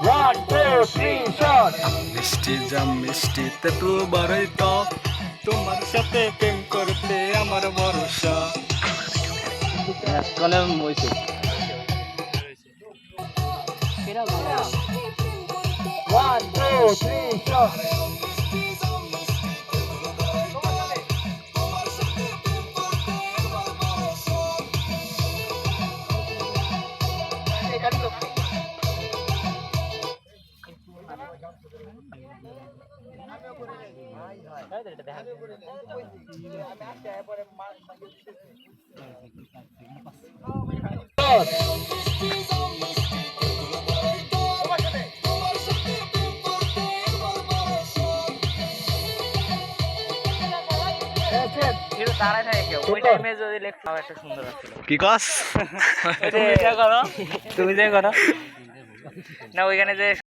1 2 3 shot মিষ্টি জাম মিষ্টি তেঁতুল বড়ই টক, তোমার সাথে প্রেম করতে আমার ভরসা। কোনে হইছে 1 2 3 shot কি কস? তুমি যে করো না ওইখানে যে